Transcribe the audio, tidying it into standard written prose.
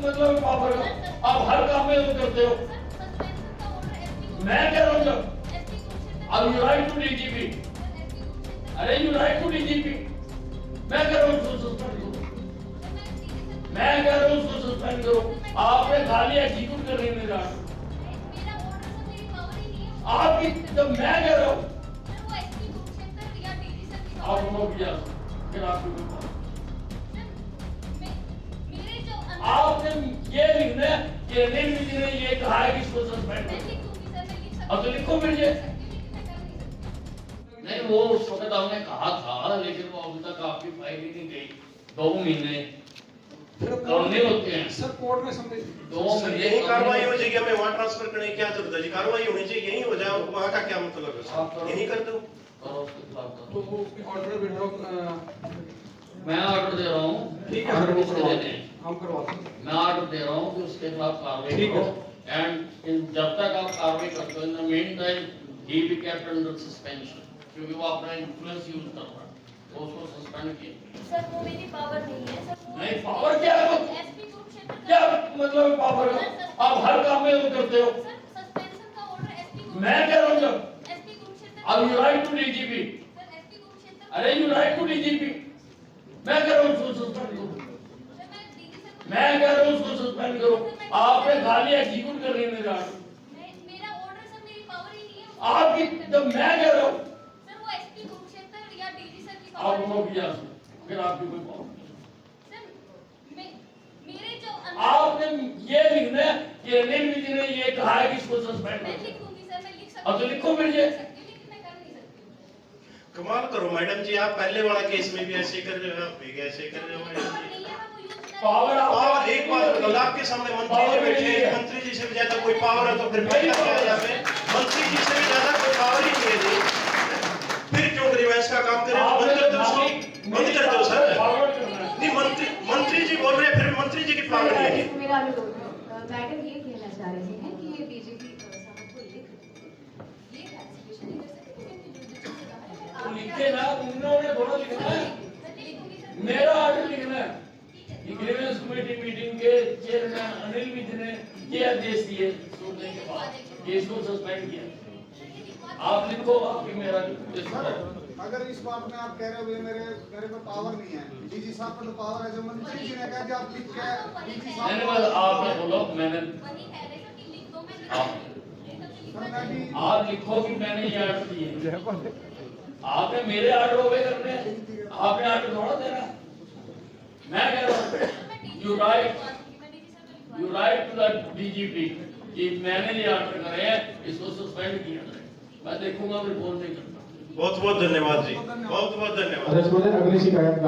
मतलब पावर आप हर काम में वो करते हो। मैं कह रहा हूँ जब अब यू राइट टू डीजीपी, अरे यू राइट टू डीजीपी, मैं कह रहा हूँ उसको सस्पेंड करो, मैं कह रहा हूँ उसको सस्पेंड करो। आपने खाली एग्जीक्यूट करने में जा आपकी, जब मैं कह रहा हूँ आप नो किया फिर आपको आपने ये लिखना है कि अनिल विज ने ये कहा है कि इसको सस्पेंड करो। अब तो लिखो फिर ये नहीं, वो उस वक्त आपने कहा था, लेकिन वो अभी तक आपकी फाइल ही नहीं गई। 2 महीने करने होते हैं सर, कोर्ट में समझ 2 महीने यही कार्रवाई हो जाएगी, हमें वहाँ ट्रांसफर करने की क्या जरूरत है जी? कार्रवाई होनी चाहिए, यही हो जाए, वहाँ का क्या मतलब है सर? यही कर दो करो उसके खिलाफ तो वो ऑर्डर विड्रॉ मैं ऑर्डर दे रहा हूँ, ठीक है ऑर्डर सर, किसके देने हैं? हम करवाते हैं। मैं ऑर्डर दे रहा हूँ कि उसके खिलाफ कार्रवाई ठीक है। करो एंड जब तक आप कार्रवाई करते हो, in the mean time he be kept under suspension, क्योंकि वो अपना इन्फ्लुएंस यूज कर रहा है, तो उसको सस्पेंड किया। सर वो मेरी पावर नहीं है सर, वो नहीं, पावर क्या है? एसपी कुरुक्षेत्र क्या मतलब पावर है? आप हर काम में वो करते हो। सर सस्पेंशन का ऑर्डर एसपी मैं कह रहा हूँ जब एसपी कुरुक्षेत्र अब you write to DGP, sir SP Kurukshetra अरे यू राइट टू डीजीपी, मैं कह रहा हूँ उसको सस्पेंड करो, सर मैं डीजी सर को मैं कह रहा हूँ उसको सस्पेंड करो। आपने खाली एग्जीक्यूट करने में जा मेरा ऑर्डर सर मेरी पावर ही नहीं है आपकी, जब मैं कह रहा हूँ सर वो एसपी कुरुक्षेत्र या डीजी सर की आप पावर नो किया फिर आपकी कोई पावर नहीं। सर मेरे जो आपने ये लिखना है कि अनिल विज ने ये कहा है कि इसको सस्पेंड मैं करो। लिख दूंगी सर, मैं लिख सकती अब तो लिखो फिर ये लेकिन मैं कर नहीं सकती। कमाल करो मैडम जी, आप पहले वाला केस में भी ऐसे कर रहे हो, आप भी ऐसे कर रहे पावर हो। नहीं है, मैं वो यूज कर पावर और एक बात बताओ, आपके सामने मंत्री जी बैठे हैं, मंत्री जी से भी ज्यादा कोई पावर है तो फिर क्या किया जाए? मंत्री जी से भी ज्यादा कोई पावर ही नहीं है जी, फिर क्यों ग्रीवेंस का काम करें? बंद कर दो उसको, बंद कर दो सर। नहीं, मंत्री जी बोल रहे हैं, फिर मंत्री जी की पावर नहीं है। मेरा अनुरोध है, मैडम ये कहना चाह रही हैं कि ये डीजीपी साहब को ये क्लासिफिकेशन नहीं कर सकते क्योंकि जुडिशियल से बाहर है। तो लिखे ना, उन्होंने थोड़ा लिखना है, मैं लिखूंगी सर, मेरा ऑर्डर लिखना है। ग्रीवेंस कमेटी मीटिंग के चेयरमैन अनिल विज ने ये आदेश दिए सुनने के बाद कि इसको सस्पेंड किया। आप लिखो, आपकी मेरा अगर इस बात में आप कह रहे हो ये मेरे पे पावर नहीं है, डीजी साहब पर तो पावर है। जो मंत्री जी ने कहा कि आप लिख के डीजी मैंने साहब बस आपने बोलो, मैंने वही कह रहे थे कि लिख दो, मैं लिख दूंगी। ये सब लिखना मैं भी आप लिखो कि मैंने ये ऑर्डर दिए। आपने मेरे ऑर्डर ओबे करने हैं, आपने ऑर्डर थोड़ा देना है। मैं कह रहा हूँ you write to the DGP कि मैंने ये ऑर्डर करे हैं, इसको सस्पेंड किया जाए। मैं देखूंगा, रिपोर्ट नहीं करता। बहुत बहुत धन्यवाद जी, बहुत बहुत धन्यवाद। अगली शिकायत